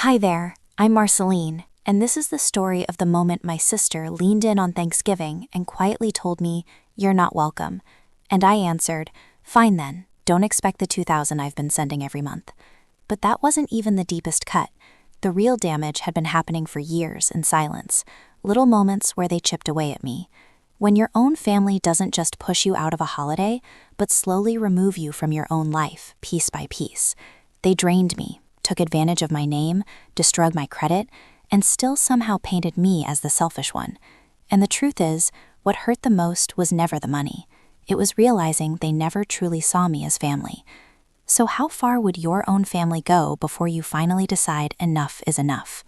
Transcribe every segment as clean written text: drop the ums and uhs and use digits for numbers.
Hi there, I'm Marceline, and this is the story of the moment my sister leaned in on Thanksgiving and quietly told me, "You're not welcome." And I answered, "Fine then, don't expect the 2,000 I've been sending every month." But that wasn't even the deepest cut. The real damage had been happening for years in silence, little moments where they chipped away at me. When your own family doesn't just push you out of a holiday, but slowly remove you from your own life, piece by piece. They drained me, took advantage of my name, destroyed my credit, and still somehow painted me as the selfish one. And the truth is, what hurt the most was never the money. It was realizing they never truly saw me as family. So how far would your own family go before you finally decide enough is enough?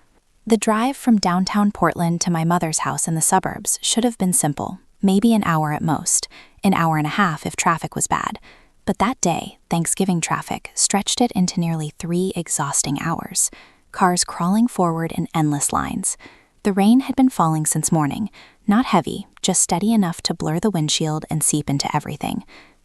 The drive from downtown Portland to my mother's house in the suburbs should have been simple, maybe an hour at most, an hour and a half if traffic was bad. But that day, Thanksgiving traffic stretched it into nearly 3 exhausting hours, cars crawling forward in endless lines. The rain had been falling since morning, not heavy, just steady enough to blur the windshield and seep into everything.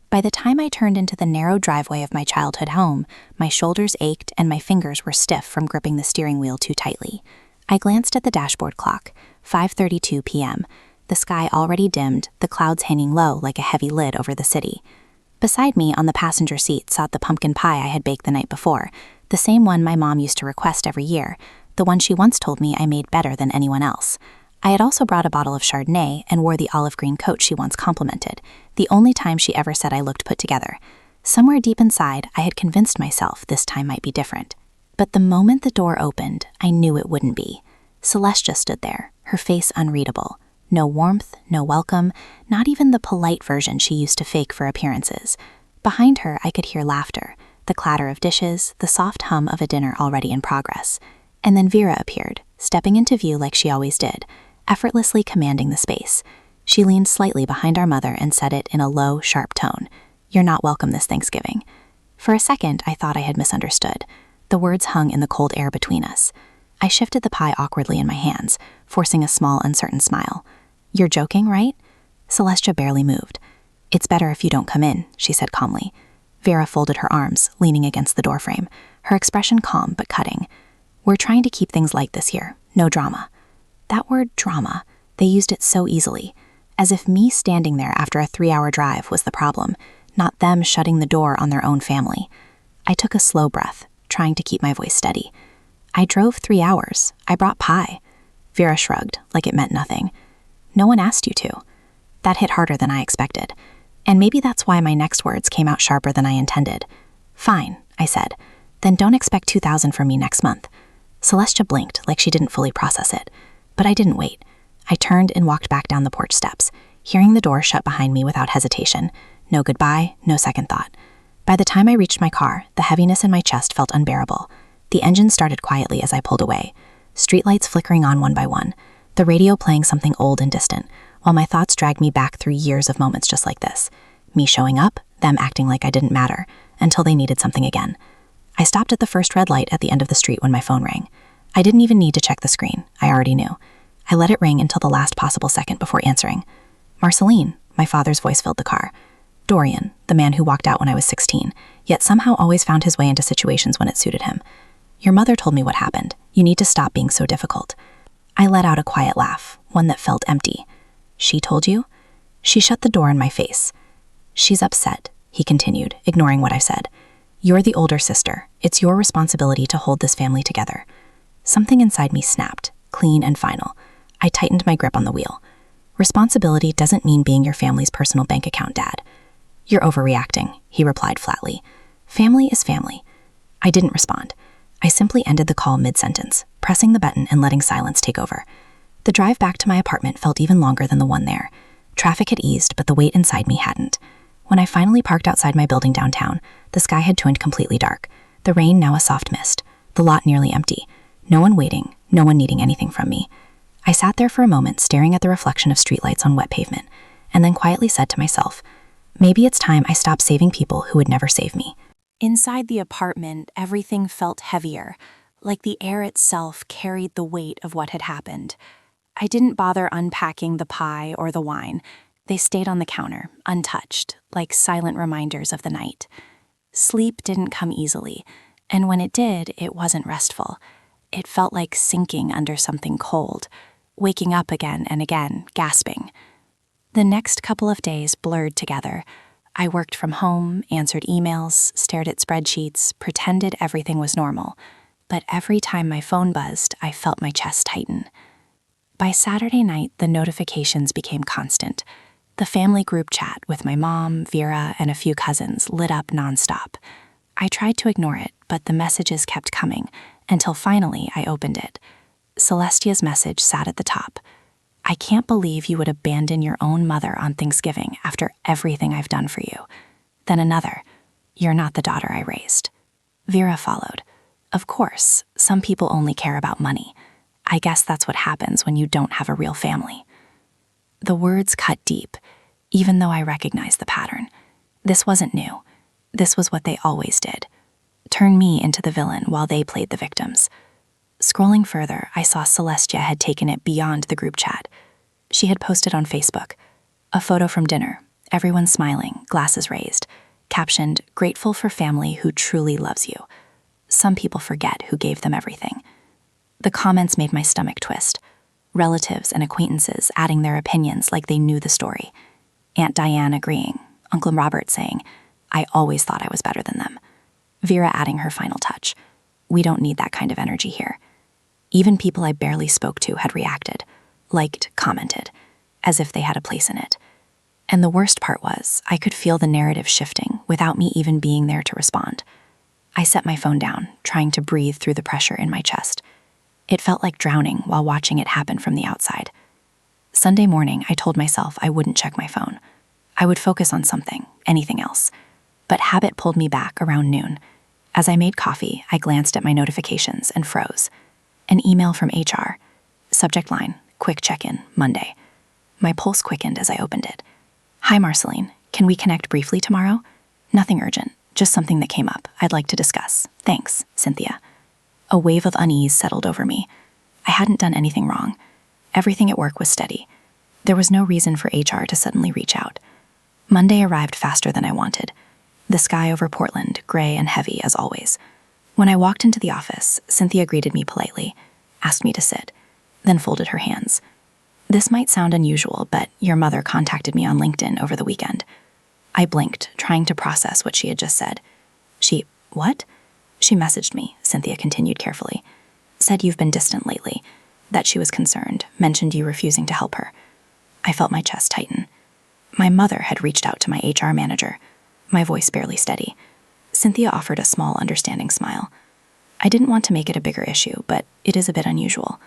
By the time I turned into the narrow driveway of my childhood home, my shoulders ached and my fingers were stiff from gripping the steering wheel too tightly. I glanced at the dashboard clock, 5:32 p.m., the sky already dimmed, the clouds hanging low like a heavy lid over the city. Beside me on the passenger seat sat the pumpkin pie I had baked the night before, the same one my mom used to request every year, the one she once told me I made better than anyone else. I had also brought a bottle of Chardonnay and wore the olive green coat she once complimented, the only time she ever said I looked put together. Somewhere deep inside, I had convinced myself this time might be different. But the moment the door opened, I knew it wouldn't be. Celestia stood there, her face unreadable. No warmth, no welcome, not even the polite version she used to fake for appearances. Behind her, I could hear laughter, the clatter of dishes, the soft hum of a dinner already in progress. And then Vera appeared, stepping into view like she always did, effortlessly commanding the space. She leaned slightly behind our mother and said it in a low, sharp tone, "You're not welcome this Thanksgiving." For a second, I thought I had misunderstood. The words hung in the cold air between us. I shifted the pie awkwardly in my hands, forcing a small, uncertain smile. "You're joking, right?" Celestia barely moved. "It's better if you don't come in," she said calmly. Vera folded her arms, leaning against the doorframe, her expression calm but cutting. "We're trying to keep things light this year, no drama." That word drama, they used it so easily, as if me standing there after a 3-hour drive was the problem, not them shutting the door on their own family. I took a slow breath, trying to keep my voice steady. "I drove 3 hours. I brought pie." Vera shrugged, like it meant nothing. "No one asked you to." That hit harder than I expected. And maybe that's why my next words came out sharper than I intended. "Fine," I said. "Then don't expect 2,000 from me next month." Celestia blinked like she didn't fully process it. But I didn't wait. I turned and walked back down the porch steps, hearing the door shut behind me without hesitation. No goodbye, no second thought. By the time I reached my car, the heaviness in my chest felt unbearable. The engine started quietly as I pulled away, streetlights flickering on one by one, the radio playing something old and distant, while my thoughts dragged me back through years of moments just like this. Me showing up, them acting like I didn't matter, until they needed something again. I stopped at the first red light at the end of the street when my phone rang. I didn't even need to check the screen, I already knew. I let it ring until the last possible second before answering. "Marceline," my father's voice filled the car. Dorian, the man who walked out when I was 16, yet somehow always found his way into situations when it suited him. "Your mother told me what happened. You need to stop being so difficult." I let out a quiet laugh, one that felt empty. "She told you?" She shut the door in my face. "She's upset," he continued, ignoring what I said. "You're the older sister. It's your responsibility to hold this family together." Something inside me snapped, clean and final. I tightened my grip on the wheel. "Responsibility doesn't mean being your family's personal bank account, Dad." "You're overreacting," he replied flatly. "Family is family." I didn't respond. I simply ended the call mid-sentence, pressing the button and letting silence take over. The drive back to my apartment felt even longer than the one there. Traffic had eased, but the weight inside me hadn't. When I finally parked outside my building downtown, the sky had turned completely dark, the rain now a soft mist, the lot nearly empty. No one waiting, no one needing anything from me. I sat there for a moment, staring at the reflection of streetlights on wet pavement, and then quietly said to myself, maybe it's time I stopped saving people who would never save me. Inside the apartment, everything felt heavier, like the air itself carried the weight of what had happened. I didn't bother unpacking the pie or the wine. They stayed on the counter, untouched, like silent reminders of the night. Sleep didn't come easily, and when it did, it wasn't restful. It felt like sinking under something cold, waking up again and again, gasping. The next couple of days blurred together. I worked from home, answered emails, stared at spreadsheets, pretended everything was normal. But every time my phone buzzed, I felt my chest tighten. By Saturday night, the notifications became constant. The family group chat with my mom, Vera, and a few cousins lit up nonstop. I tried to ignore it, but the messages kept coming, until finally I opened it. Celestia's message sat at the top. "I can't believe you would abandon your own mother on Thanksgiving after everything I've done for you." Then another, "You're not the daughter I raised." Vera followed. "Of course, some people only care about money. I guess that's what happens when you don't have a real family." The words cut deep, even though I recognized the pattern. This wasn't new. This was what they always did. Turn me into the villain while they played the victims. Scrolling further, I saw Celestia had taken it beyond the group chat. She had posted on Facebook a photo from dinner, everyone smiling, glasses raised, captioned, "Grateful for family who truly loves you." Some people forget who gave them everything. The comments made my stomach twist. Relatives and acquaintances adding their opinions like they knew the story. Aunt Diane agreeing, Uncle Robert saying, "I always thought I was better than them." Vera adding her final touch. "We don't need that kind of energy here." Even people I barely spoke to had reacted, liked, commented, as if they had a place in it. And the worst part was, I could feel the narrative shifting without me even being there to respond. I set my phone down, trying to breathe through the pressure in my chest. It felt like drowning while watching it happen from the outside. Sunday morning, I told myself I wouldn't check my phone. I would focus on something, anything else. But habit pulled me back around noon. As I made coffee, I glanced at my notifications and froze. An email from HR. Subject line, "Quick check-in, Monday." My pulse quickened as I opened it. "Hi, Marceline. Can we connect briefly tomorrow? Nothing urgent, just something that came up. I'd like to discuss. Thanks, Cynthia." A wave of unease settled over me. I hadn't done anything wrong. Everything at work was steady. There was no reason for HR to suddenly reach out. Monday arrived faster than I wanted. The sky over Portland, gray and heavy as always. When I walked into the office, Cynthia greeted me politely, asked me to sit, then folded her hands. "This might sound unusual, but your mother contacted me on LinkedIn over the weekend." I blinked, trying to process what she had just said. What? "She messaged me," Cynthia continued carefully. "Said you've been distant lately, that she was concerned, mentioned you refusing to help her." I felt my chest tighten. My mother had reached out to my HR manager, my voice barely steady. Cynthia offered a small, understanding smile. I didn't want to make it a bigger issue, but it is a bit unusual.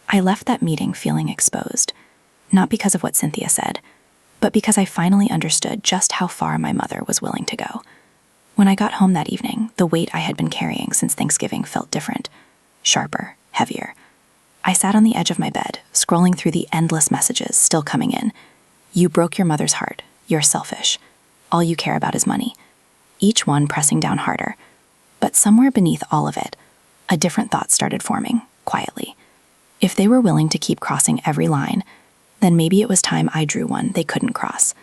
I left that meeting feeling exposed, not because of what Cynthia said, but because I finally understood just how far my mother was willing to go. When I got home that evening, the weight I had been carrying since Thanksgiving felt different, sharper, heavier. I sat on the edge of my bed, scrolling through the endless messages still coming in. "You broke your mother's heart. You're selfish. All you care about is money." Each one pressing down harder. But somewhere beneath all of it, a different thought started forming, quietly. If they were willing to keep crossing every line, then maybe it was time I drew one they couldn't cross.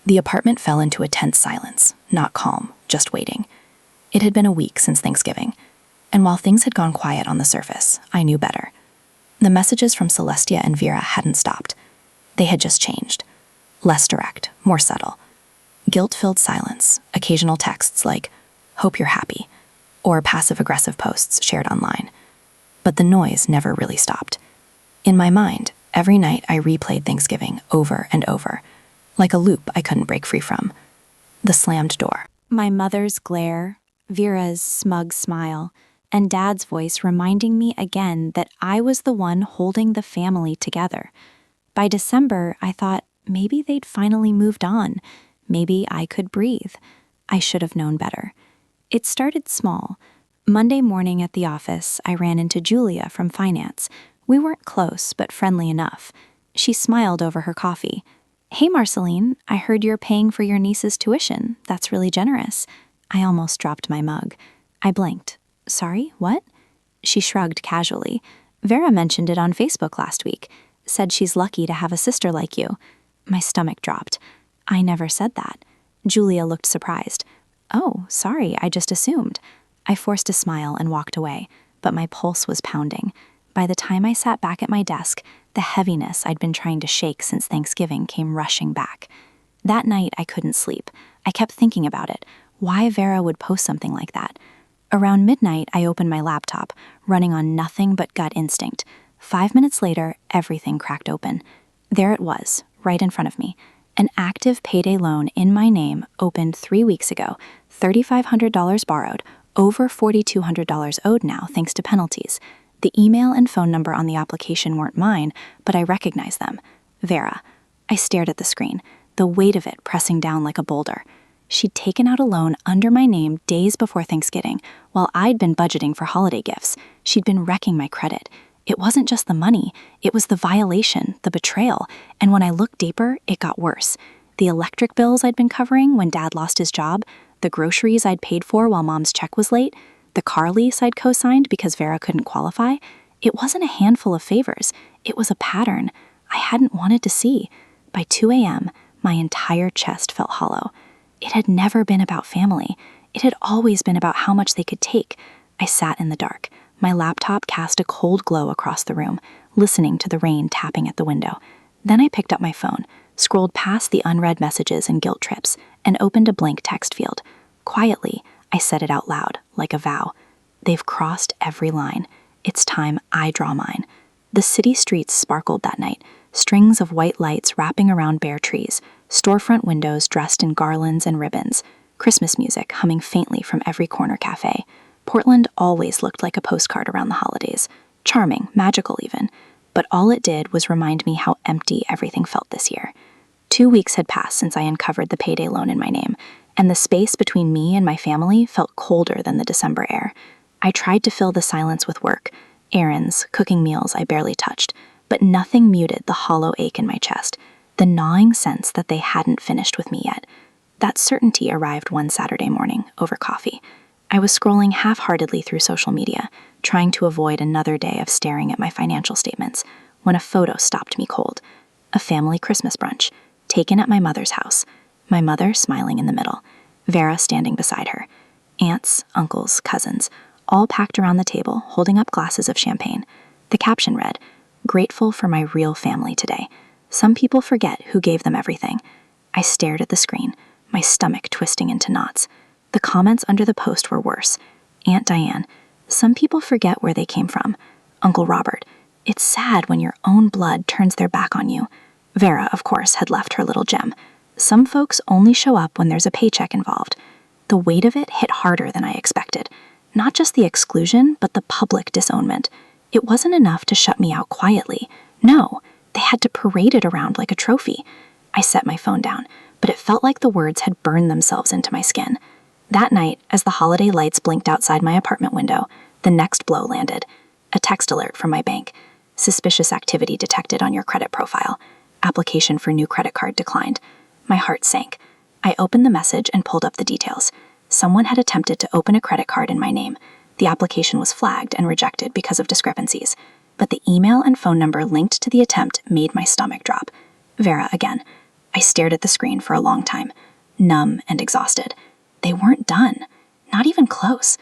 The apartment fell into a tense silence, not calm, just waiting. It had been a week since Thanksgiving, and while things had gone quiet on the surface, I knew better. The messages from Celestia and Vera hadn't stopped. They had just changed. Less direct, more subtle. Guilt-filled silence, occasional texts like, "Hope you're happy," or passive-aggressive posts shared online. But the noise never really stopped. In my mind, every night I replayed Thanksgiving over and over, like a loop I couldn't break free from. The slammed door. My mother's glare, Vera's smug smile, and Dad's voice reminding me again that I was the one holding the family together. By December, I thought maybe they'd finally moved on. Maybe I could breathe. I should have known better. It started small. Monday morning at the office, I ran into Julia from finance. We weren't close, but friendly enough. She smiled over her coffee. "Hey, Marceline, I heard you're paying for your niece's tuition. That's really generous." I almost dropped my mug. I blinked. "Sorry, what?" She shrugged casually. "Vera mentioned it on Facebook last week. Said she's lucky to have a sister like you." My stomach dropped. "I never said that." Julia looked surprised. "Oh, sorry, I just assumed." I forced a smile and walked away. but my pulse was pounding. By the time I sat back at my desk, the heaviness I'd been trying to shake since Thanksgiving came rushing back. That night, I couldn't sleep. I kept thinking about it, why Vera would post something like that. Around midnight, I opened my laptop, running on nothing but gut instinct. 5 minutes later, everything cracked open. There it was, right in front of me. An active payday loan in my name opened 3 weeks ago, $3,500 borrowed, over $4,200 owed now thanks to penalties. The email and phone number on the application weren't mine, but I recognized them. Vera. I stared at the screen, the weight of it pressing down like a boulder. She'd taken out a loan under my name days before Thanksgiving, while I'd been budgeting for holiday gifts. She'd been wrecking my credit. It wasn't just the money, it was the violation, the betrayal, and when I looked deeper, it got worse. The electric bills I'd been covering when Dad lost his job, the groceries I'd paid for while Mom's check was late, the car lease I'd co-signed because Vera couldn't qualify. It wasn't a handful of favors, it was a pattern I hadn't wanted to see. By 2 a.m., my entire chest felt hollow. It had never been about family. It had always been about how much they could take. I sat in the dark. My laptop cast a cold glow across the room, listening to the rain tapping at the window. Then I picked up my phone, scrolled past the unread messages and guilt trips, and opened a blank text field. Quietly, I said it out loud, like a vow. They've crossed every line. It's time I draw mine. The city streets sparkled that night, strings of white lights wrapping around bare trees, storefront windows dressed in garlands and ribbons, Christmas music humming faintly from every corner cafe. Portland always looked like a postcard around the holidays, charming, magical even, but all it did was remind me how empty everything felt this year. 2 weeks had passed since I uncovered the payday loan in my name, and the space between me and my family felt colder than the December air. I tried to fill the silence with work, errands, cooking meals I barely touched, but nothing muted the hollow ache in my chest, the gnawing sense that they hadn't finished with me yet. That certainty arrived one Saturday morning, over coffee. I was scrolling half-heartedly through social media, trying to avoid another day of staring at my financial statements, when a photo stopped me cold. A family Christmas brunch, taken at my mother's house. My mother smiling in the middle, Vera standing beside her. Aunts, uncles, cousins, all packed around the table, holding up glasses of champagne. The caption read, "Grateful for my real family today. Some people forget who gave them everything." I stared at the screen, my stomach twisting into knots. The comments under the post were worse. Aunt Diane, "Some people forget where they came from." Uncle Robert, "It's sad when your own blood turns their back on you." Vera, of course, had left her little gem. "Some folks only show up when there's a paycheck involved." The weight of it hit harder than I expected. Not just the exclusion, but the public disownment. It wasn't enough to shut me out quietly. No, they had to parade it around like a trophy. I set my phone down, but it felt like the words had burned themselves into my skin. That night, as the holiday lights blinked outside my apartment window, the next blow landed. A text alert from my bank. "Suspicious activity detected on your credit profile. Application for new credit card declined." My heart sank. I opened the message and pulled up the details. Someone had attempted to open a credit card in my name. The application was flagged and rejected because of discrepancies, but the email and phone number linked to the attempt made my stomach drop. Vera again. I stared at the screen for a long time, numb and exhausted. They weren't done. Not even close.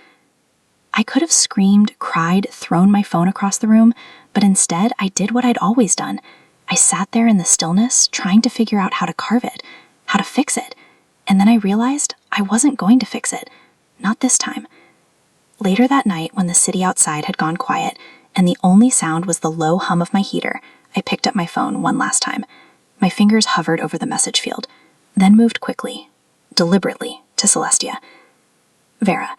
I could have screamed, cried, thrown my phone across the room, but instead I did what I'd always done. I sat there in the stillness, trying to figure out how to carve it, how to fix it, and then I realized I wasn't going to fix it. Not this time. Later that night, when the city outside had gone quiet, and the only sound was the low hum of my heater, I picked up my phone one last time. My fingers hovered over the message field, then moved quickly, deliberately, to Celestia. "Vera,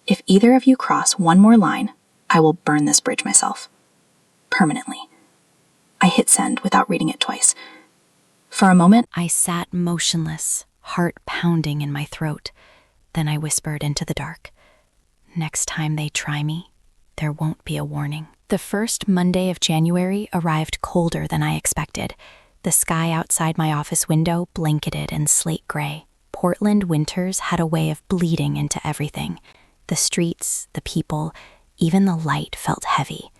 if either of you cross one more line, I will burn this bridge myself. Permanently." I hit send without reading it twice. For a moment, I sat motionless, heart pounding in my throat. Then I whispered into the dark, "Next time they try me, there won't be a warning." The first Monday of January arrived colder than I expected. The sky outside my office window blanketed in slate gray. Portland winters had a way of bleeding into everything. The streets, the people, even the light felt heavy.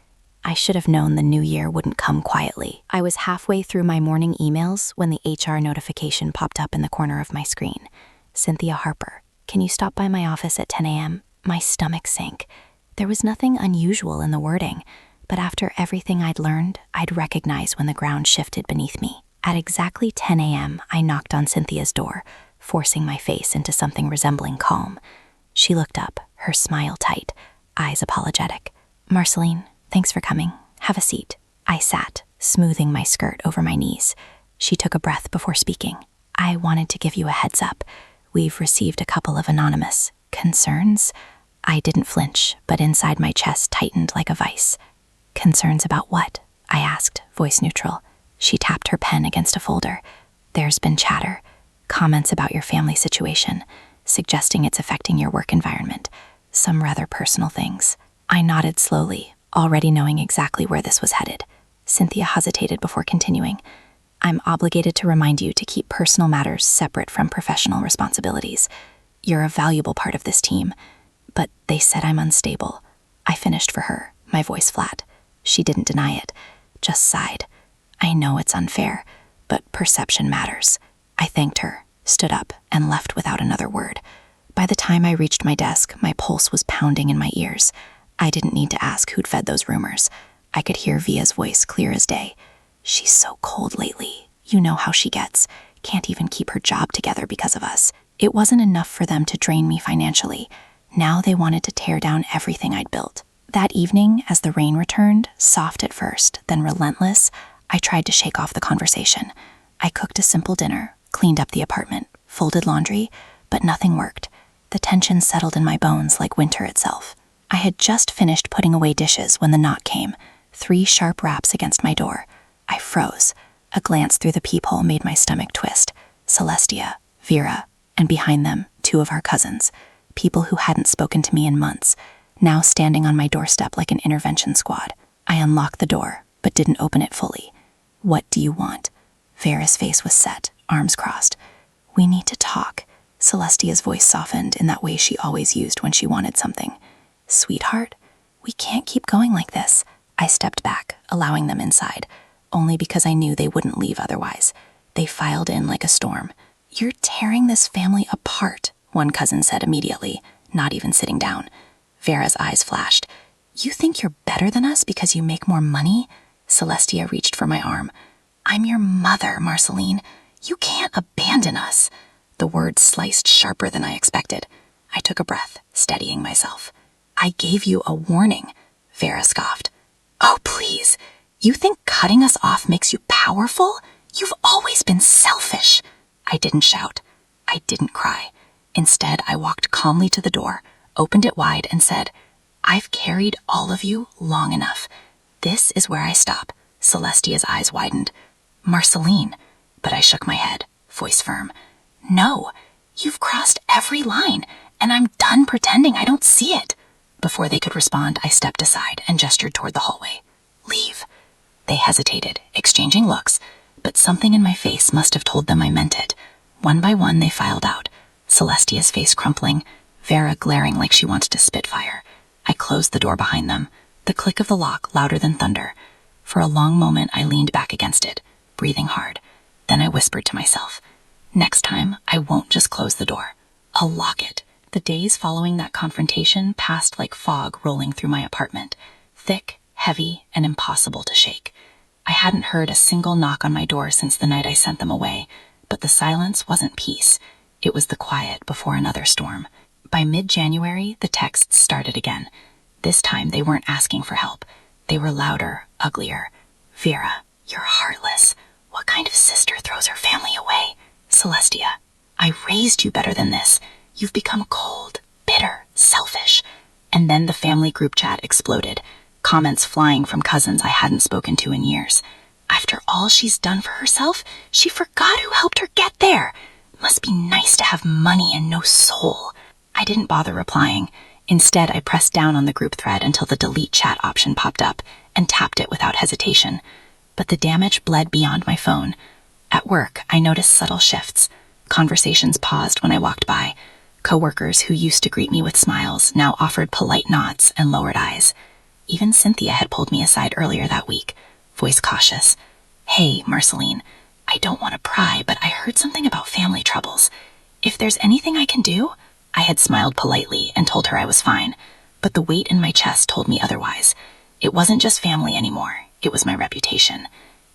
I should have known the new year wouldn't come quietly. I was halfway through my morning emails when the HR notification popped up in the corner of my screen. "Cynthia Harper, can you stop by my office at 10 a.m.? My stomach sank. There was nothing unusual in the wording, but after everything I'd learned, I'd recognize when the ground shifted beneath me. At exactly 10 a.m., I knocked on Cynthia's door, forcing my face into something resembling calm. She looked up, her smile tight, eyes apologetic. "Marceline, thanks for coming. Have a seat." I sat, smoothing my skirt over my knees. She took a breath before speaking. "I wanted to give you a heads up. We've received a couple of anonymous concerns." I didn't flinch, but inside my chest tightened like a vice. "Concerns about what?" I asked, voice neutral. She tapped her pen against a folder. "There's been chatter, comments about your family situation, suggesting it's affecting your work environment, some rather personal things." I nodded slowly, already knowing exactly where this was headed. Cynthia hesitated before continuing. "I'm obligated to remind you to keep personal matters separate from professional responsibilities. You're a valuable part of this team." But they said I'm unstable. I finished for her, my voice flat. She didn't deny it, just sighed. "I know it's unfair, but perception matters." I thanked her, stood up, and left without another word. By the time I reached my desk, my pulse was pounding in my ears. I didn't need to ask who'd fed those rumors. I could hear Via's voice clear as day. "She's so cold lately. You know how she gets. Can't even keep her job together because of us." It wasn't enough for them to drain me financially. Now they wanted to tear down everything I'd built. That evening, as the rain returned, soft at first, then relentless, I tried to shake off the conversation. I cooked a simple dinner, cleaned up the apartment, folded laundry, but nothing worked. The tension settled in my bones like winter itself. I had just finished putting away dishes when the knock came, 3 sharp raps against my door. I froze. A glance through the peephole made my stomach twist. Celestia, Vera, and behind them, 2 of our cousins, people who hadn't spoken to me in months, now standing on my doorstep like an intervention squad. I unlocked the door, but didn't open it fully. "What do you want?" Vera's face was set, arms crossed. "We need to talk." Celestia's voice softened in that way she always used when she wanted something. "Sweetheart, we can't keep going like this." I stepped back, allowing them inside, only because I knew they wouldn't leave otherwise. They filed in like a storm. "You're tearing this family apart," one cousin said immediately, not even sitting down. Vera's eyes flashed. "You think you're better than us because you make more money?" Celestia reached for my arm. "I'm your mother, Marceline. You can't abandon us." The words sliced sharper than I expected. I took a breath, steadying myself. "I gave you a warning," Vera scoffed. "Oh, please. You think cutting us off makes you powerful? You've always been selfish." I didn't shout. I didn't cry. Instead, I walked calmly to the door, opened it wide, and said, "I've carried all of you long enough. This is where I stop." Celestia's eyes widened. "Marceline," but I shook my head, voice firm. "No, you've crossed every line, and I'm done pretending I don't see it." Before they could respond, I stepped aside and gestured toward the hallway. "Leave." They hesitated, exchanging looks, but something in my face must have told them I meant it. One by one, they filed out, Celestia's face crumpling, Vera glaring like she wanted to spit fire. I closed the door behind them, the click of the lock louder than thunder. For a long moment, I leaned back against it, breathing hard. Then I whispered to myself, "Next time, I won't just close the door. I'll lock it." The days following that confrontation passed like fog rolling through my apartment, thick, heavy, and impossible to shake. I hadn't heard a single knock on my door since the night I sent them away, but the silence wasn't peace. It was the quiet before another storm. By mid-January, the texts started again. This time, they weren't asking for help. They were louder, uglier. "Vera, you're heartless. What kind of sister throws her family away?" "Celestia, I raised you better than this. You've become cold, bitter, selfish." And then the family group chat exploded, comments flying from cousins I hadn't spoken to in years. "After all she's done for herself, she forgot who helped her get there. Must be nice to have money and no soul." I didn't bother replying. Instead, I pressed down on the group thread until the delete chat option popped up and tapped it without hesitation. But the damage bled beyond my phone. At work, I noticed subtle shifts. Conversations paused when I walked by. Coworkers who used to greet me with smiles now offered polite nods and lowered eyes. Even Cynthia had pulled me aside earlier that week, voice cautious. "Hey, Marceline, I don't want to pry, but I heard something about family troubles. If there's anything I can do..." I had smiled politely and told her I was fine, But the weight in my chest told me otherwise. It wasn't just family anymore, it was my reputation.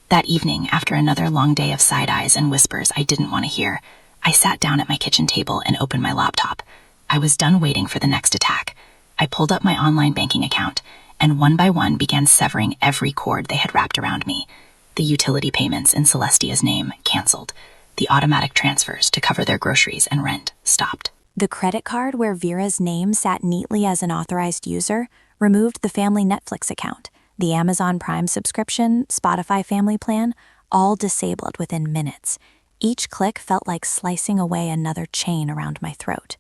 That evening, after another long day of side eyes and whispers I didn't want to hear, I sat down at my kitchen table and opened my laptop. I was done waiting for the next attack. I pulled up my online banking account, and one by one began severing every cord they had wrapped around me. The utility payments in Celestia's name canceled. The automatic transfers to cover their groceries and rent stopped. The credit card where Vera's name sat neatly as an authorized user removed the family Netflix account, the Amazon Prime subscription, Spotify family plan, all disabled within minutes. Each click felt like slicing away another chain around my throat.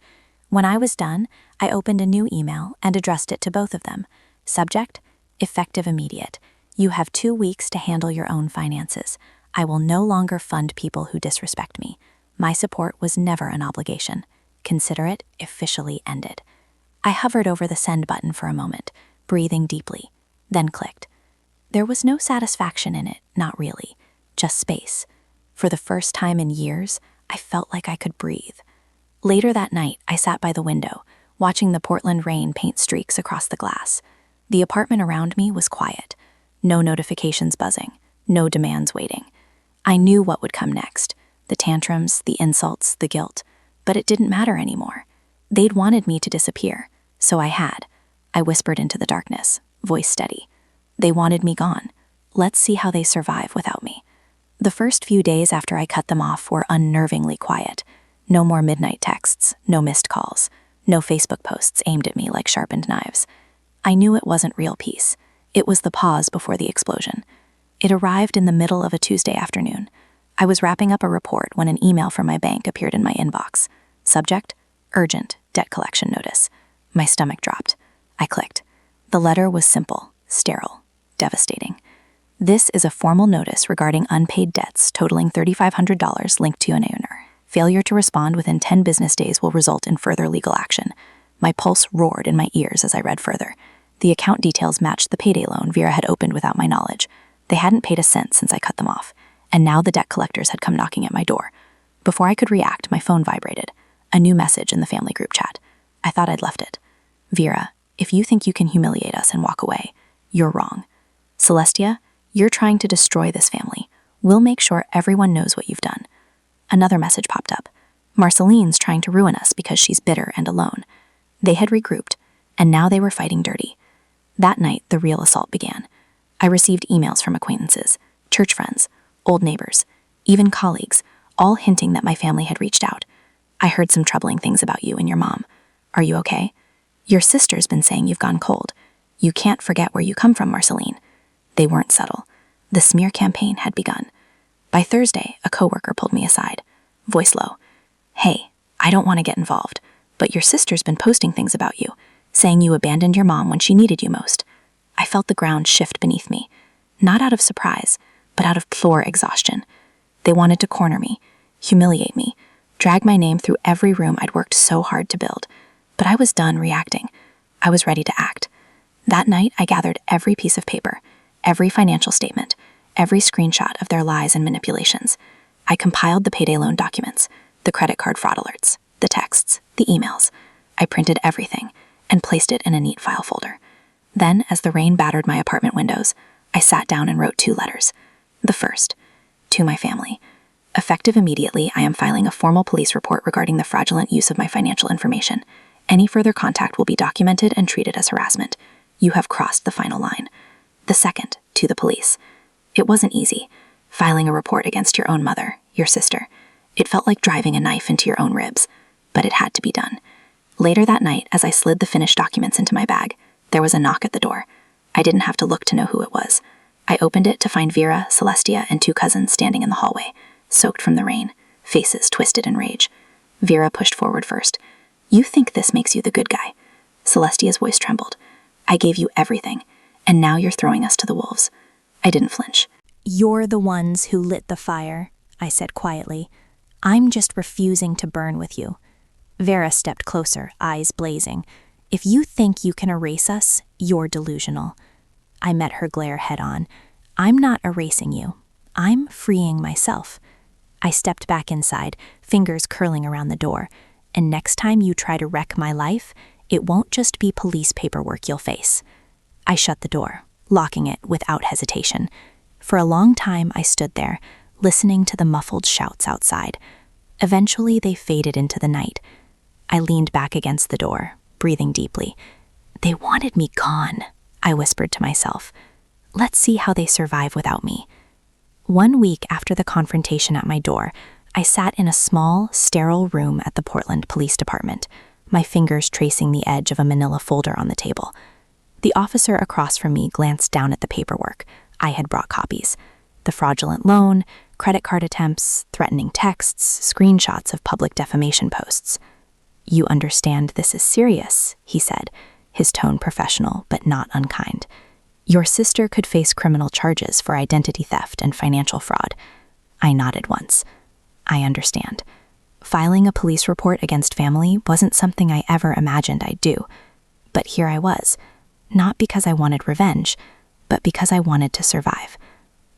When I was done, I opened a new email and addressed it to both of them. Subject: effective immediate. You have 2 weeks to handle your own finances. I will no longer fund people who disrespect me. My support was never an obligation. Consider it officially ended. I hovered over the send button for a moment, breathing deeply, then clicked. There was no satisfaction in it, not really, just space. For the first time in years, I felt like I could breathe. Later that night, I sat by the window, watching the Portland rain paint streaks across the glass. The apartment around me was quiet. No notifications buzzing, no demands waiting. I knew what would come next, the tantrums, the insults, the guilt, but it didn't matter anymore. They'd wanted me to disappear, so I had. I whispered into the darkness, voice steady. They wanted me gone. Let's see how they survive without me. The first few days after I cut them off were unnervingly quiet. No more midnight texts, no missed calls, no Facebook posts aimed at me like sharpened knives. I knew it wasn't real peace. It was the pause before the explosion. It arrived in the middle of a Tuesday afternoon. I was wrapping up a report when an email from my bank appeared in my inbox. Subject: urgent, debt collection notice. My stomach dropped. I clicked. The letter was simple, sterile, devastating. This is a formal notice regarding unpaid debts totaling $3,500 linked to an owner. Failure to respond within 10 business days will result in further legal action. My pulse roared in my ears as I read further. The account details matched the payday loan Vera had opened without my knowledge. They hadn't paid a cent since I cut them off, and now the debt collectors had come knocking at my door. Before I could react, my phone vibrated. A new message in the family group chat. I thought I'd left it. Vera, if you think you can humiliate us and walk away, you're wrong. Celestia, you're trying to destroy this family. We'll make sure everyone knows what you've done. Another message popped up. Marceline's trying to ruin us because she's bitter and alone. They had regrouped, and now they were fighting dirty. That night, the real assault began. I received emails from acquaintances, church friends, old neighbors, even colleagues, all hinting that my family had reached out. I heard some troubling things about you and your mom. Are you okay? Your sister's been saying you've gone cold. You can't forget where you come from, Marceline. They weren't subtle. The smear campaign had begun. By Thursday, a coworker pulled me aside, voice low. Hey, I don't want to get involved, but your sister's been posting things about you, saying you abandoned your mom when she needed you most. I felt the ground shift beneath me, not out of surprise, but out of pure exhaustion. They wanted to corner me, humiliate me, drag my name through every room I'd worked so hard to build. But I was done reacting. I was ready to act. That night, I gathered every piece of paper, every financial statement, every screenshot of their lies and manipulations. I compiled the payday loan documents, the credit card fraud alerts, the texts, the emails. I printed everything and placed it in a neat file folder. Then, as the rain battered my apartment windows, I sat down and wrote 2 letters. The first, to my family. Effective immediately, I am filing a formal police report regarding the fraudulent use of my financial information. Any further contact will be documented and treated as harassment. You have crossed the final line. The second, to the police. It wasn't easy, filing a report against your own mother, your sister. It felt like driving a knife into your own ribs, but it had to be done. Later that night, as I slid the finished documents into my bag, there was a knock at the door. I didn't have to look to know who it was. I opened it to find Vera, Celestia, and 2 cousins standing in the hallway, soaked from the rain, faces twisted in rage. Vera pushed forward first. You think this makes you the good guy. Celestia's voice trembled. I gave you everything, and now you're throwing us to the wolves. I didn't flinch. You're the ones who lit the fire, I said quietly. I'm just refusing to burn with you. Vera stepped closer, eyes blazing. If you think you can erase us, you're delusional. I met her glare head on. I'm not erasing you. I'm freeing myself. I stepped back inside, fingers curling around the door. And next time you try to wreck my life, It won't just be police paperwork you'll face. I shut the door, locking it without hesitation. For a long time, I stood there, listening to the muffled shouts outside. Eventually, they faded into the night. I leaned back against the door, breathing deeply. They wanted me gone, I whispered to myself. Let's see how they survive without me. 1 week after the confrontation at my door, I sat in a small, sterile room at the Portland Police Department, my fingers tracing the edge of a manila folder on the table. The officer across from me glanced down at the paperwork. I had brought copies. The fraudulent loan, credit card attempts, threatening texts, screenshots of public defamation posts. You understand this is serious, he said, his tone professional but not unkind. Your sister could face criminal charges for identity theft and financial fraud. I nodded once. I understand. Filing a police report against family wasn't something I ever imagined I'd do. But here I was, not because I wanted revenge, but because I wanted to survive.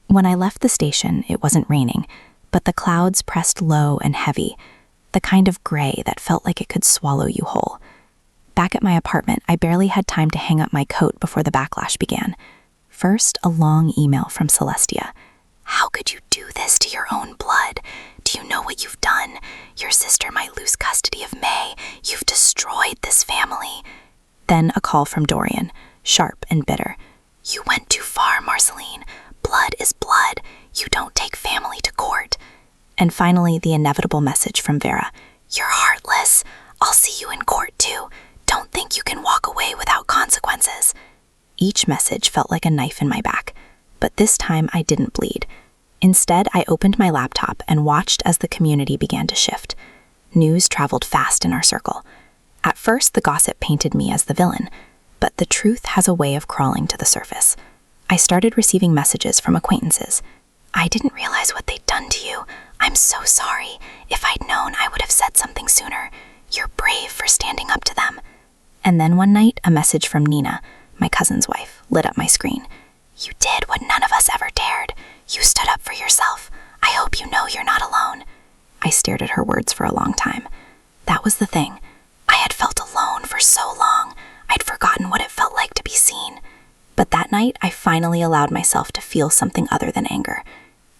When I left the station, it wasn't raining, but the clouds pressed low and heavy, the kind of gray that felt like it could swallow you whole. Back at my apartment, I barely had time to hang up my coat before the backlash began. First, a long email from Celestia. How could you do this to your own blood? Do you know what you've done? Your sister might lose custody of May. You've destroyed this family. Then a call from Dorian, sharp and bitter. You went too far, Marceline. Blood is blood. You don't take family to court. And finally, the inevitable message from Vera. You're heartless. I'll see you in court too. Don't think you can walk away without consequences. Each message felt like a knife in my back, but this time I didn't bleed. Instead, I opened my laptop and watched as the community began to shift. News traveled fast in our circle. At first, the gossip painted me as the villain, but the truth has a way of crawling to the surface. I started receiving messages from acquaintances. I didn't realize what they'd done to you. I'm so sorry. If I'd known, I would have said something sooner. You're brave for standing up to them. And then one night, a message from Nina, my cousin's wife, lit up my screen. You did what none of us ever dared. You stood up for yourself. I hope you know you're not alone. I stared at her words for a long time. That was the thing. I had felt alone for so long. I'd forgotten what it felt like to be seen. But that night, I finally allowed myself to feel something other than anger.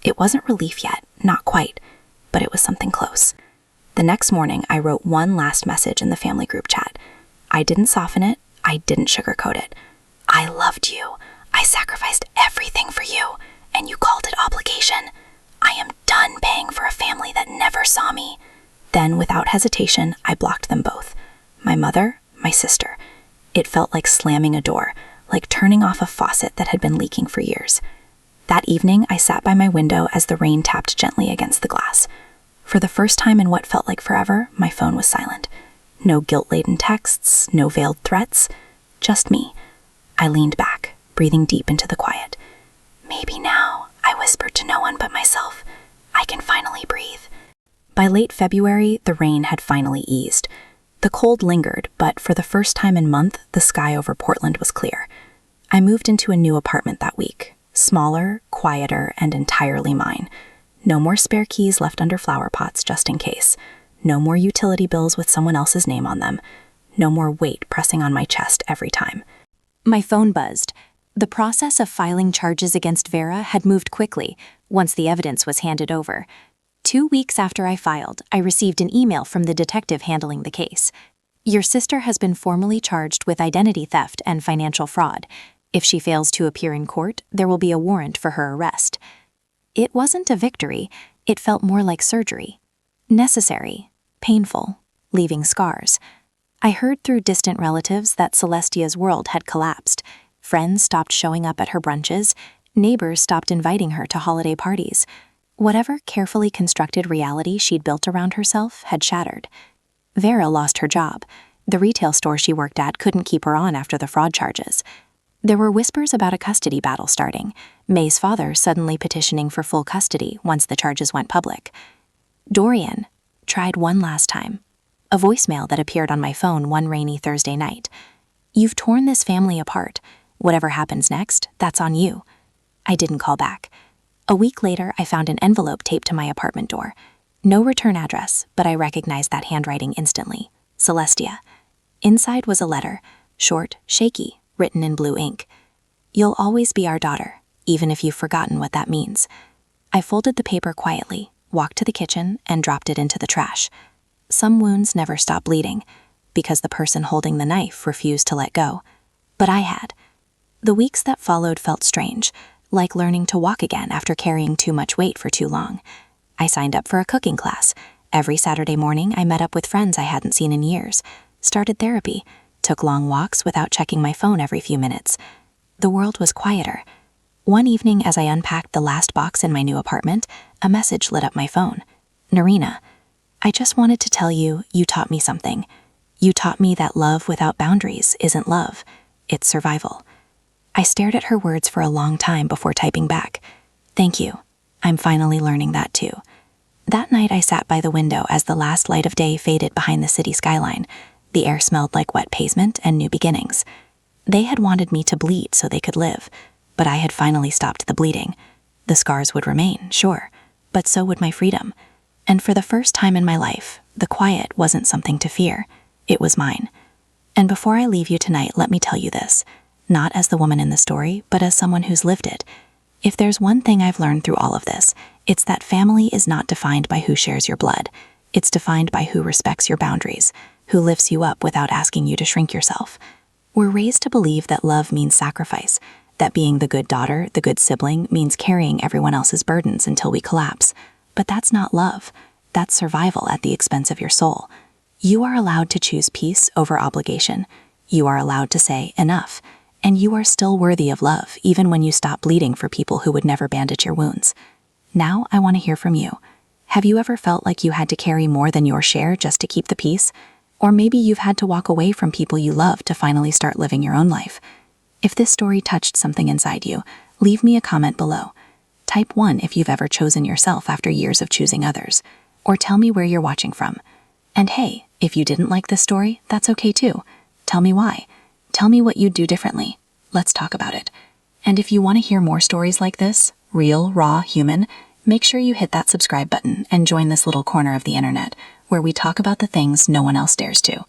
It wasn't relief yet, not quite, but it was something close. The next morning, I wrote one last message in the family group chat. I didn't soften it. I didn't sugarcoat it. I loved you. I sacrificed everything for you, and you called it obligation. I am done paying for a family that never saw me. Then, without hesitation, I blocked them both. My mother, my sister. It felt like slamming a door, like turning off a faucet that had been leaking for years. That evening, I sat by my window as the rain tapped gently against the glass. For the first time in what felt like forever, my phone was silent. No guilt-laden texts, no veiled threats, just me. I leaned back, breathing deep into the quiet. Maybe now, I whispered to no one but myself, I can finally breathe. By late February, the rain had finally eased. The cold lingered, but for the first time in months, the sky over Portland was clear. I moved into a new apartment that week, smaller, quieter, and entirely mine. No more spare keys left under flower pots just in case. No more utility bills with someone else's name on them. No more weight pressing on my chest every time. My phone buzzed. The process of filing charges against Vera had moved quickly once the evidence was handed over. 2 weeks after I filed, I received an email from the detective handling the case. Your sister has been formally charged with identity theft and financial fraud. If she fails to appear in court, there will be a warrant for her arrest. It wasn't a victory. It felt more like surgery. Necessary, painful, leaving scars. I heard through distant relatives that Celestia's world had collapsed. Friends stopped showing up at her brunches. Neighbors stopped inviting her to holiday parties. Whatever carefully constructed reality she'd built around herself had shattered. Vera lost her job. The retail store she worked at couldn't keep her on after the fraud charges. There were whispers about a custody battle starting, May's father suddenly petitioning for full custody once the charges went public. Dorian tried one last time. A voicemail that appeared on my phone one rainy Thursday night. You've torn this family apart. Whatever happens next, that's on you. I didn't call back. A week later, I found an envelope taped to my apartment door. No return address, but I recognized that handwriting instantly. Celestia. Inside was a letter, short, shaky, written in blue ink. "You'll always be our daughter, even if you've forgotten what that means." I folded the paper quietly, walked to the kitchen, and dropped it into the trash. Some wounds never stop bleeding, because the person holding the knife refused to let go. But I had. The weeks that followed felt strange, like learning to walk again after carrying too much weight for too long. I signed up for a cooking class. Every Saturday morning, I met up with friends I hadn't seen in years, started therapy, took long walks without checking my phone every few minutes. The world was quieter. One evening, as I unpacked the last box in my new apartment, a message lit up my phone. "Narina, I just wanted to tell you, you taught me something. You taught me that love without boundaries isn't love, it's survival." I stared at her words for a long time before typing back, "Thank you. I'm finally learning that too." That night I sat by the window as the last light of day faded behind the city skyline. The air smelled like wet pavement and new beginnings. They had wanted me to bleed so they could live, but I had finally stopped the bleeding. The scars would remain, sure, but so would my freedom. And for the first time in my life, the quiet wasn't something to fear. It was mine. And before I leave you tonight, let me tell you this, not as the woman in the story, but as someone who's lived it. If there's one thing I've learned through all of this, it's that family is not defined by who shares your blood. It's defined by who respects your boundaries, who lifts you up without asking you to shrink yourself. We're raised to believe that love means sacrifice, that being the good daughter, the good sibling, means carrying everyone else's burdens until we collapse. But that's not love. That's survival at the expense of your soul. You are allowed to choose peace over obligation. You are allowed to say enough. And you are still worthy of love, even when you stop bleeding for people who would never bandage your wounds. Now I want to hear from you. Have you ever felt like you had to carry more than your share just to keep the peace? Or maybe you've had to walk away from people you love to finally start living your own life. If this story touched something inside you, leave me a comment below. Type 1 if you've ever chosen yourself after years of choosing others. Or tell me where you're watching from. And hey, if you didn't like this story, that's okay too. Tell me why. Tell me what you'd do differently. Let's talk about it. And if you want to hear more stories like this, real, raw, human, make sure you hit that subscribe button and join this little corner of the internet where we talk about the things no one else dares to.